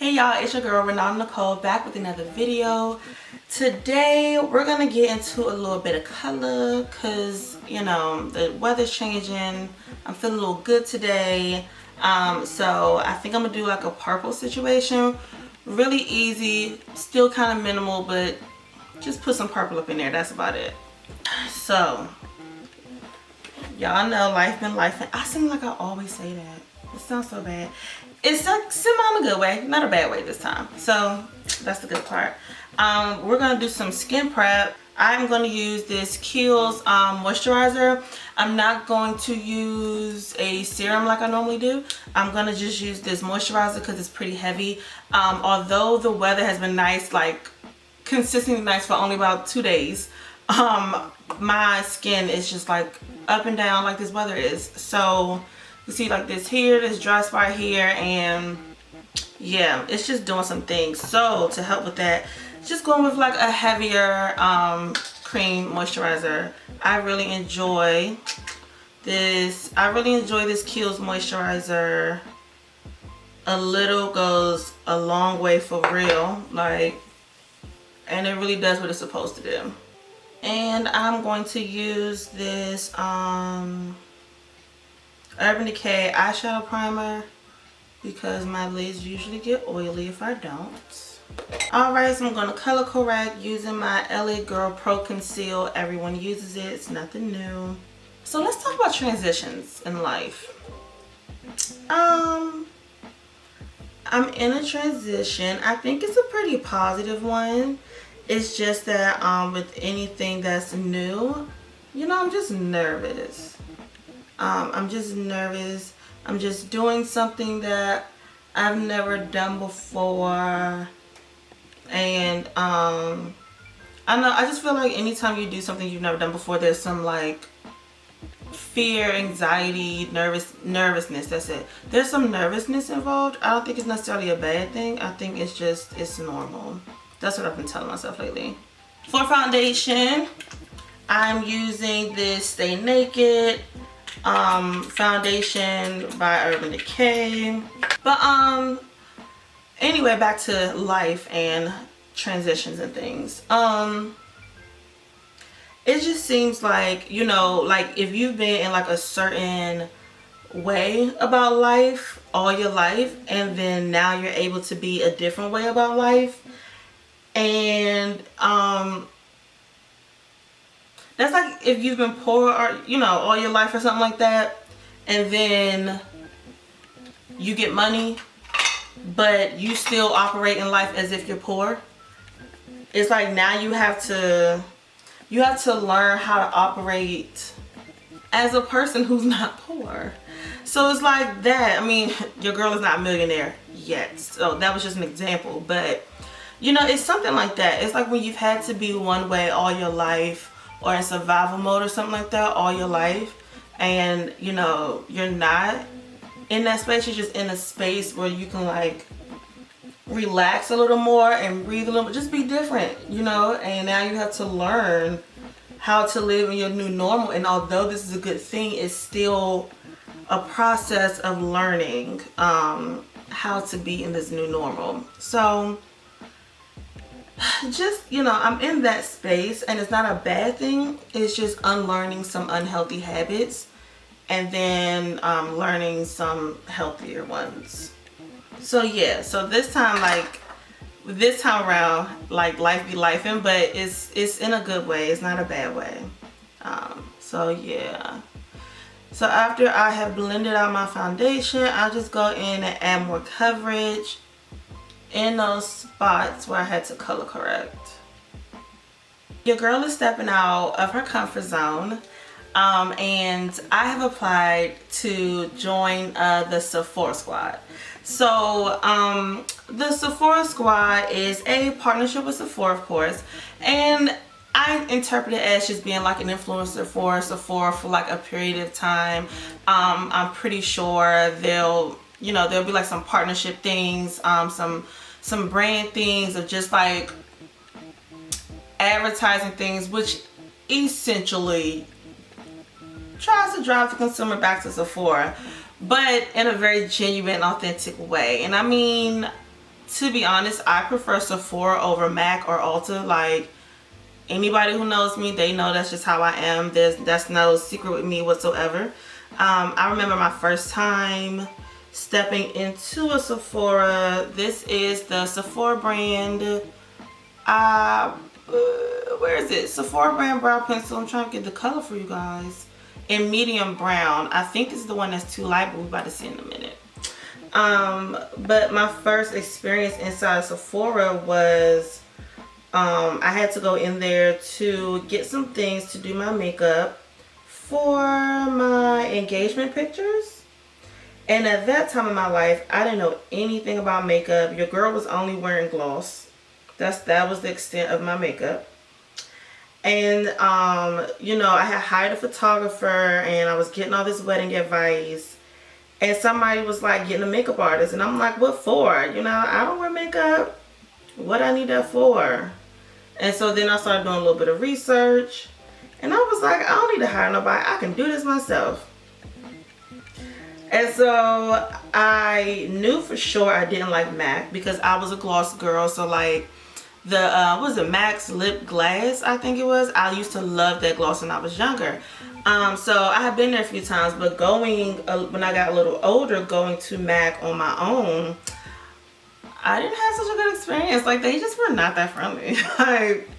Hey y'all, it's your girl Renata Nicole back with another video. Today we're gonna get into a little bit of color because you know the weather's changing. I'm feeling a little good today. So I think I'm gonna do like a purple situation. Really easy, still kind of minimal, but just put some purple up in there. That's about it. So y'all know life been life. I seem like I always say that. It sounds so bad. It's like semi in a good way, not a bad way this time. So that's the good part. We're gonna do some skin prep. I'm gonna use this Kiehl's moisturizer. I'm not going to use a serum like I normally do. I'm gonna just use this moisturizer because it's pretty heavy. Although the weather has been nice, like consistently nice for only about 2 days, my skin is just like up and down like this weather is. So you see like this here, this dry spot here, and yeah, it's just doing some things. So to help with that, just going with like a heavier cream moisturizer. I really enjoy this. Kiehl's moisturizer. A little goes a long way for real, like, and it really does what it's supposed to do. And I'm going to use this Urban Decay eyeshadow primer because my lids usually get oily if I don't. Alright, so I'm going to color correct using my LA Girl Pro Conceal. Everyone uses it. It's nothing new. So let's talk about transitions in life. I'm in a transition. I think it's a pretty positive one. It's just that with anything that's new, you know, I'm just nervous. I'm just nervous. I'm just doing something that I've never done before. And I just feel like anytime you do something you've never done before, there's some like fear, anxiety, nervousness. That's it. There's some nervousness involved. I don't think it's necessarily a bad thing. I think it's normal. That's what I've been telling myself lately. For foundation, I'm using this Stay Naked foundation by Urban Decay. But anyway, back to life and transitions and things. It just seems like, you know, like if you've been in like a certain way about life all your life, and then now you're able to be a different way about life, and that's like if you've been poor, or you know, all your life or something like that, and then you get money but you still operate in life as if you're poor. It's like now you have to learn how to operate as a person who's not poor. So it's like that. I mean, your girl is not a millionaire yet, so that was just an example, but you know, it's something like that. It's like when you've had to be one way all your life, or in survival mode or something like that all your life, and you know, you're not in that space. You're just in a space where you can like relax a little more and breathe a little, just be different, you know. And now you have to learn how to live in your new normal. And although this is a good thing, it's still a process of learning how to be in this new normal. So just, you know, I'm in that space, and it's not a bad thing. It's just unlearning some unhealthy habits and then learning some healthier ones. So yeah, so this time around, like life be lifing, but it's in a good way. It's not a bad way. So yeah. So after I have blended out my foundation, I'll just go in and add more coverage in those spots where I had to color correct. Your girl is stepping out of her comfort zone, and I have applied to join the Sephora Squad. So the Sephora Squad is a partnership with Sephora, of course, and I interpret it as just being like an influencer for Sephora for like a period of time. I'm pretty sure there'll be like some partnership things, some brand things of just like advertising things, which essentially tries to drive the consumer back to Sephora, but in a very genuine, authentic way. And I mean, to be honest, I prefer Sephora over MAC or Ulta. Like, anybody who knows me, they know that's just how I am. That's no secret with me whatsoever. I remember my first time stepping into a Sephora. This is the Sephora brand. Where is it? Sephora brand brow pencil. I'm trying to get the color for you guys. In medium brown. I think this is the one that's too light, but we're about to see in a minute. But my first experience inside Sephora was I had to go in there to get some things to do my makeup for my engagement pictures. And at that time in my life, I didn't know anything about makeup. Your girl was only wearing gloss. That was the extent of my makeup. And you know, I had hired a photographer and I was getting all this wedding advice. And somebody was like getting a makeup artist, and I'm like, what for? You know, I don't wear makeup. What I need that for? And so then I started doing a little bit of research, and I was like, I don't need to hire nobody. I can do this myself. And so I knew for sure I didn't like MAC because I was a gloss girl. So like the what was it, MAC's Lip Glass, I think it was. I used to love that gloss when I was younger. So I have been there a few times, but going when I got a little older, going to MAC on my own, I didn't have such a good experience. Like, they just were not that friendly. Like,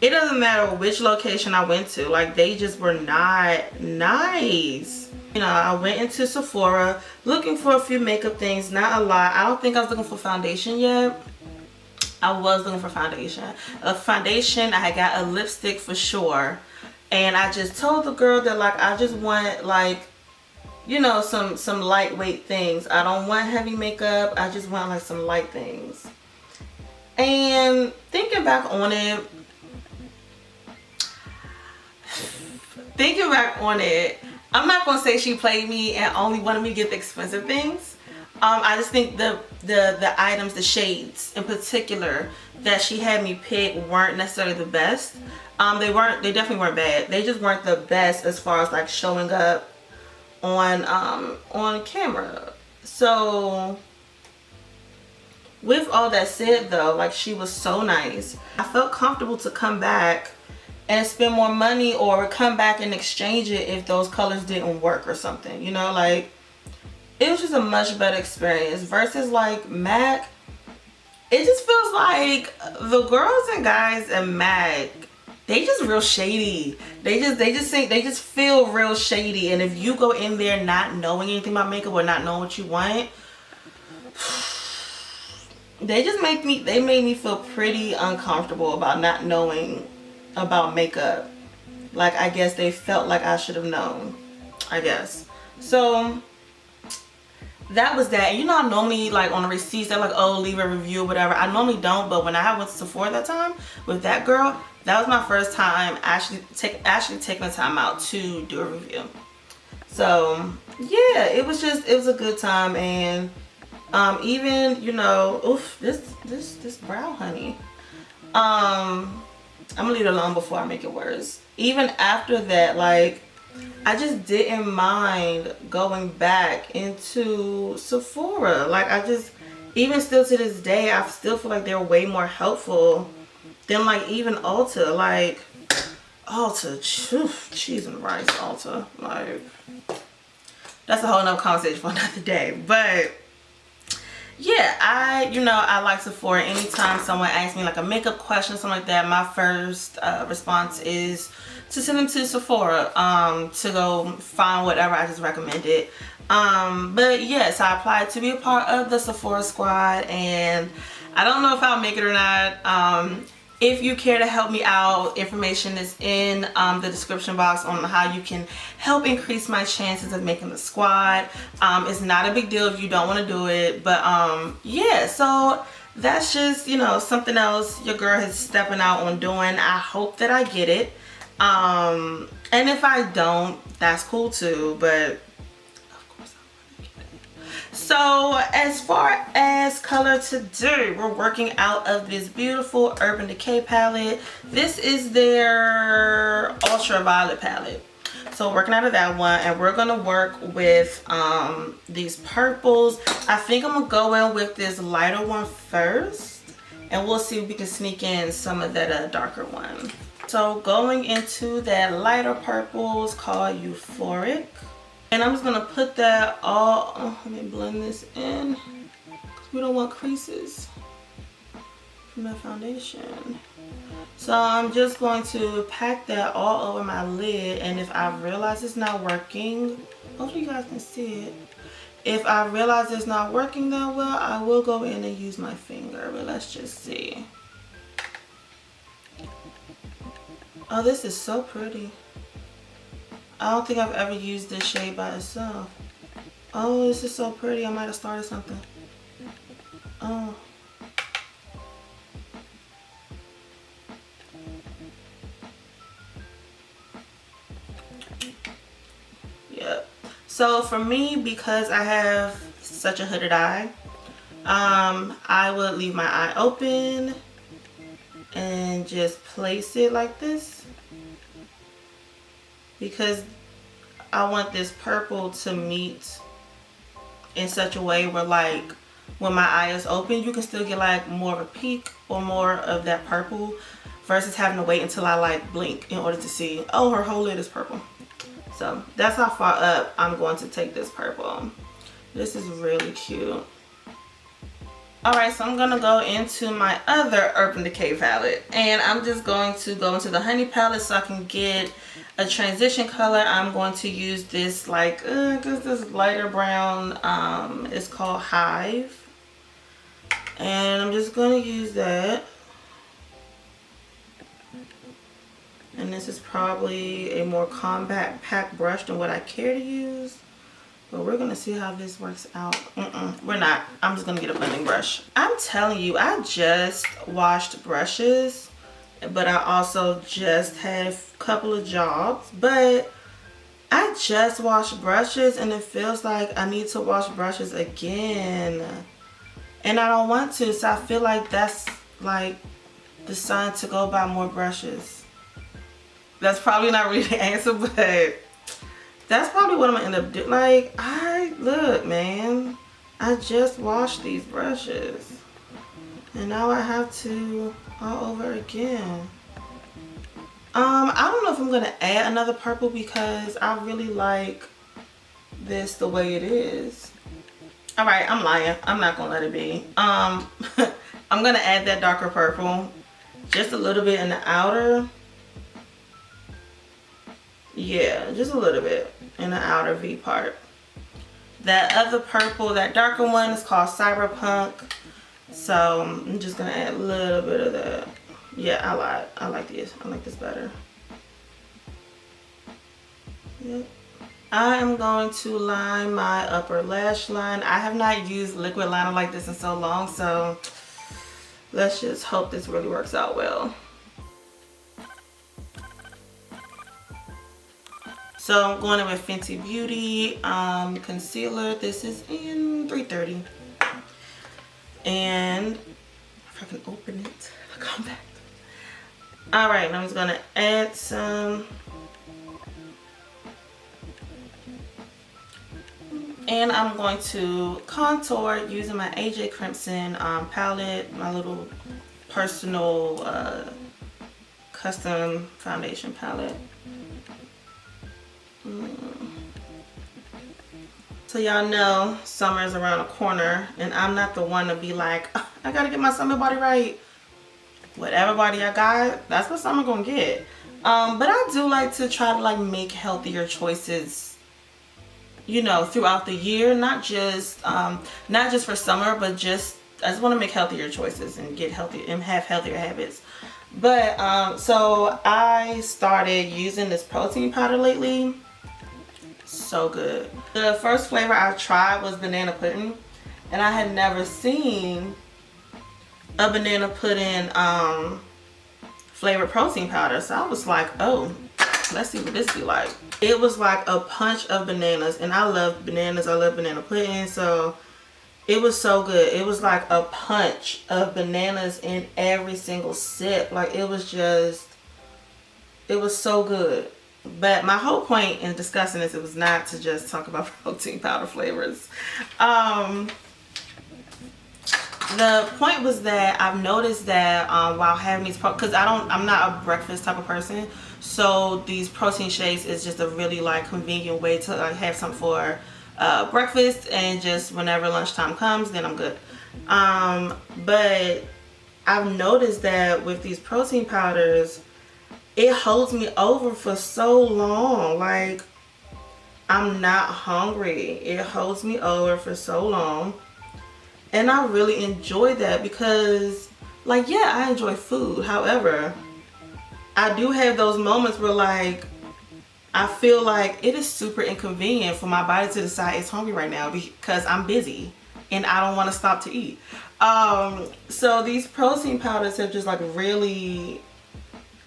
it doesn't matter which location I went to, like, they just were not nice. You know, I went into Sephora looking for a few makeup things, not a lot. I don't think I was looking for foundation yet. I was looking for foundation. A foundation, I had got a lipstick for sure. And I just told the girl that, like, I just want, like, you know, some lightweight things. I don't want heavy makeup. I just want, like, some light things. And thinking back on it, I'm not going to say she played me and only wanted me to get the expensive things. I just think the items, the shades in particular that she had me pick weren't necessarily the best. They definitely weren't bad. They just weren't the best as far as like showing up on camera. So with all that said though, like, she was so nice. I felt comfortable to come back and spend more money or come back and exchange it if those colors didn't work or something, you know, like, it was just a much better experience versus like MAC. It just feels like the girls and guys at MAC, they just real shady. They just feel real shady. And if you go in there not knowing anything about makeup or not knowing what you want, they made me feel pretty uncomfortable about not knowing about makeup. Like, I guess they felt like I should have known, I guess. So that was that. And you know, I normally, like, on the receipts, they're like, oh, leave a review or whatever. I normally don't, but when I went to Sephora that time with that girl, that was my first time actually taking the time out to do a review. So yeah, it was a good time. And even, you know, oof, this brow honey, I'm gonna leave it alone before I make it worse. Even after that, like, I just didn't mind going back into Sephora. Like, even still to this day, I still feel like they're way more helpful than, like, even Ulta. Like, Ulta, cheese and rice Ulta. Like, that's a whole nother conversation for another day. But yeah, I like Sephora. Anytime someone asks me like a makeup question or something like that, my first response is to send them to Sephora to go find whatever I just recommended. But yes, I applied to be a part of the Sephora squad, and I don't know if I'll make it or not. If you care to help me out, information is in the description box on how you can help increase my chances of making the squad. It's not a big deal if you don't want to do it, but yeah, so that's just, you know, something else your girl is stepping out on doing. I hope that I get it, and if I don't, that's cool too, but so as far as color today, we're working out of this beautiful Urban Decay palette. This is their ultraviolet palette. So we're working out of that one, and we're gonna work with these purples. I think I'm gonna go in with this lighter one first, and we'll see if we can sneak in some of that darker one. So going into that lighter purple is called Euphoric. And I'm just gonna put that all, let me blend this in, because we don't want creases from that foundation. So I'm just going to pack that all over my lid, and if I realize it's not working, hopefully you guys can see it. If I realize it's not working that well, I will go in and use my finger, but let's just see. Oh, this is so pretty. I don't think I've ever used this shade by itself. Oh, this is so pretty. I might have started something. Oh. Yep. So for me, because I have such a hooded eye, I would leave my eye open and just place it like this, because I want this purple to meet in such a way where, like, when my eye is open, you can still get like more of a peak or more of that purple, versus having to wait until I like blink in order to see, oh, her whole lid is purple. So that's how far up I'm going to take this purple. This is really cute. Alright, so I'm going to go into my other Urban Decay palette, and I'm just going to go into the Honey palette so I can get a transition color. I'm going to use this like this lighter brown, it's called Hive, and I'm just going to use that. And this is probably a more compact brush than what I care to use. But we're going to see how this works out. We're not. I'm just going to get a blending brush. I'm telling you, I just washed brushes. But I also just had a couple of jobs. But I just washed brushes, and it feels like I need to wash brushes again. And I don't want to. So I feel like that's like the sign to go buy more brushes. That's probably not really the answer, but that's probably what I'm gonna end up doing. Like, look, man, I just washed these brushes, and now I have to all over again. I don't know if I'm gonna add another purple, because I really like this the way it is. All right, I'm lying. I'm not gonna let it be. I'm gonna add that darker purple, just a little bit in the outer. Yeah, just a little bit in the outer V part. That other purple, that darker one, is called Cyberpunk. So I'm just gonna add a little bit of that. Yeah, I like this. I like this better. Yep. I am going to line my upper lash line. I have not used liquid liner like this in so long, so let's just hope this really works out well. So I'm going in with Fenty Beauty concealer. This is in 330. And if I can open it, I'll come back. Alright, now I'm just going to add some. And I'm going to contour using my AJ Crimson palette, my little personal custom foundation palette. So y'all know summer is around the corner, and I'm not the one to be like, oh, I gotta get my summer body right. Whatever body I got, that's what summer gonna get. But I do like to try to like make healthier choices, you know, throughout the year, not just for summer, but just I just want to make healthier choices and get healthy and have healthier habits. But so I started using this protein powder lately. So good. The first flavor I tried was banana pudding, and I had never seen a banana pudding flavored protein powder. So I was like, oh, let's see what this be like. It was like a punch of bananas, and I love bananas. I love banana pudding, so it was so good. It was like a punch of bananas in every single sip. Like, it was just, it was so good. But my whole point in discussing this, it was not to just talk about protein powder flavors. The point was that I've noticed that while having these, because I'm not a breakfast type of person, so these protein shakes is just a really like convenient way to like have something for breakfast, and just whenever lunchtime comes, then I'm good. But I've noticed that with these protein powders, it holds me over for so long. Like, I'm not hungry. It holds me over for so long. And I really enjoy that because, like, yeah, I enjoy food. However, I do have those moments where, like, I feel like it is super inconvenient for my body to decide it's hungry right now because I'm busy and I don't want to stop to eat. So these protein powders have just, like, really,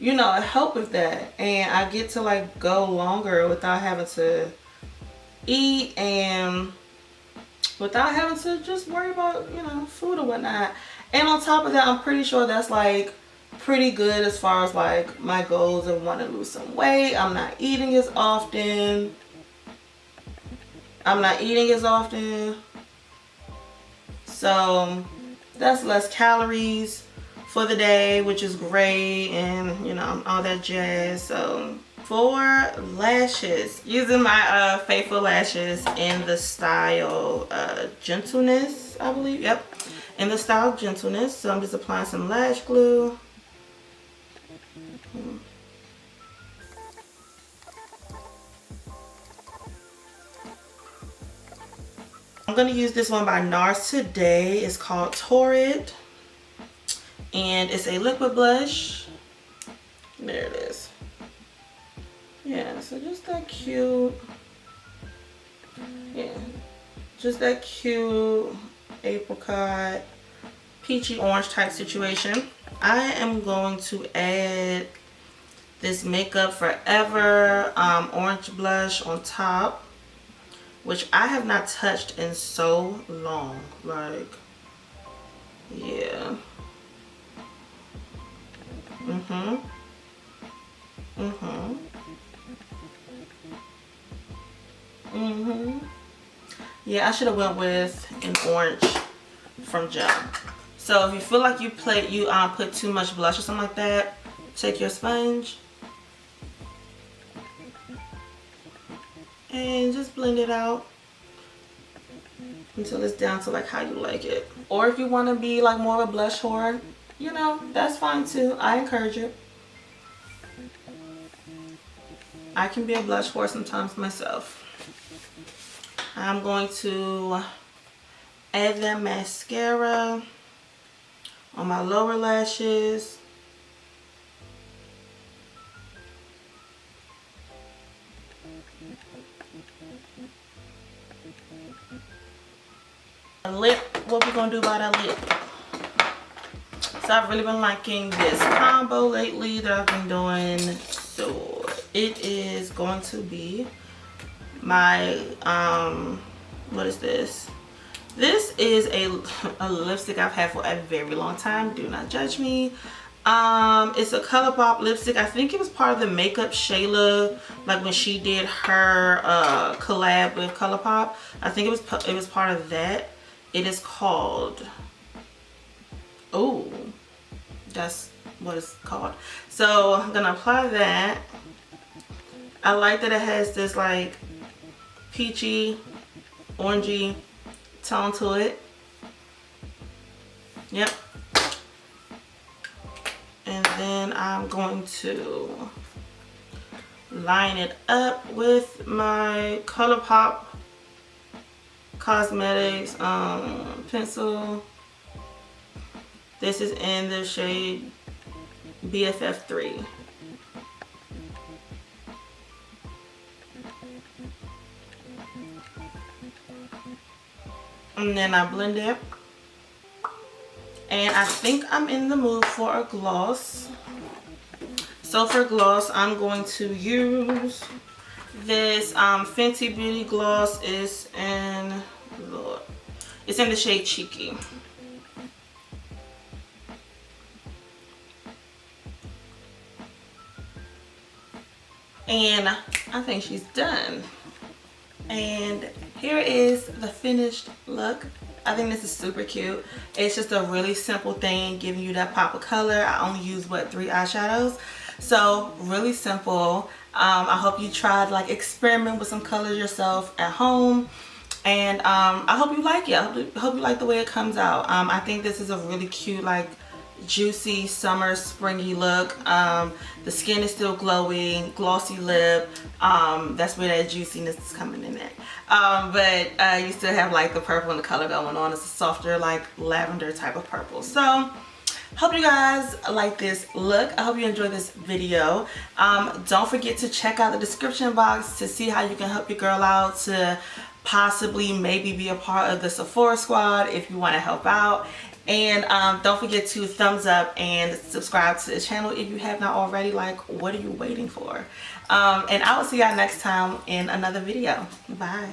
you know, help with that. And I get to, like, go longer without having to eat and without having to just worry about, you know, food or whatnot. And on top of that, I'm pretty sure that's like pretty good as far as like my goals of wanting to lose some weight. I'm not eating as often. So that's less calories for the day, which is great, and you know, all that jazz. So for lashes, using my Faithful lashes in the style Gentleness, I believe. Yep, in the style Gentleness. So I'm just applying some lash glue. I'm going to use this one by NARS today. It's called Torrid, and it's a liquid blush. There it is. Yeah, so just that cute. Yeah, just that cute apricot, peachy orange type situation. I am going to add this Makeup Forever orange blush on top, which I have not touched in so long. Like, yeah. Yeah, I should have went with an orange from Gem. So if you feel like you put too much blush or something like that, take your sponge and just blend it out until it's down to like how you like it. Or if you want to be like more of a blush whore, you know, that's fine too. I encourage it. I can be a blush whore sometimes myself. I'm going to add that mascara on my lower lashes. Lip, what we gonna do about our lip? So I've really been liking this combo lately that I've been doing. So it is going to be my what is this? This is a lipstick I've had for a very long time. Do not judge me. It's a ColourPop lipstick. I think it was part of the Makeup Shayla, like when she did her collab with ColourPop. I think it was part of that. It is called, oh, that's what it's called. So I'm gonna apply that. I like that it has this like peachy, orangey tone to it. Yep. And then I'm going to line it up with my ColourPop Cosmetics pencil. This is in the shade BFF3. And then I blend it. And I think I'm in the mood for a gloss. So for gloss, I'm going to use this Fenty Beauty gloss. It's in the shade Cheeky. and I think she's done. And here is the finished look. I think this is super cute. It's just a really simple thing, giving you that pop of color. I only use, what, 3 eyeshadows? So really simple. I hope you tried, like, experiment with some colors yourself at home. And I hope you like it. I hope you like the way it comes out. I think this is a really cute, like, juicy summer springy look. The skin is still glowing, glossy lip. That's where that juiciness is coming in at. But you still have, like, the purple and the color going on. It's a softer, like, lavender type of purple. So hope you guys like this look. I hope you enjoyed this video. Don't forget to check out the description box to see how you can help your girl out to possibly maybe be a part of the Sephora squad if you want to help out. And don't forget to thumbs up and subscribe to the channel if you have not already. Like, what are you waiting for? And I will see y'all next time in another video. Bye.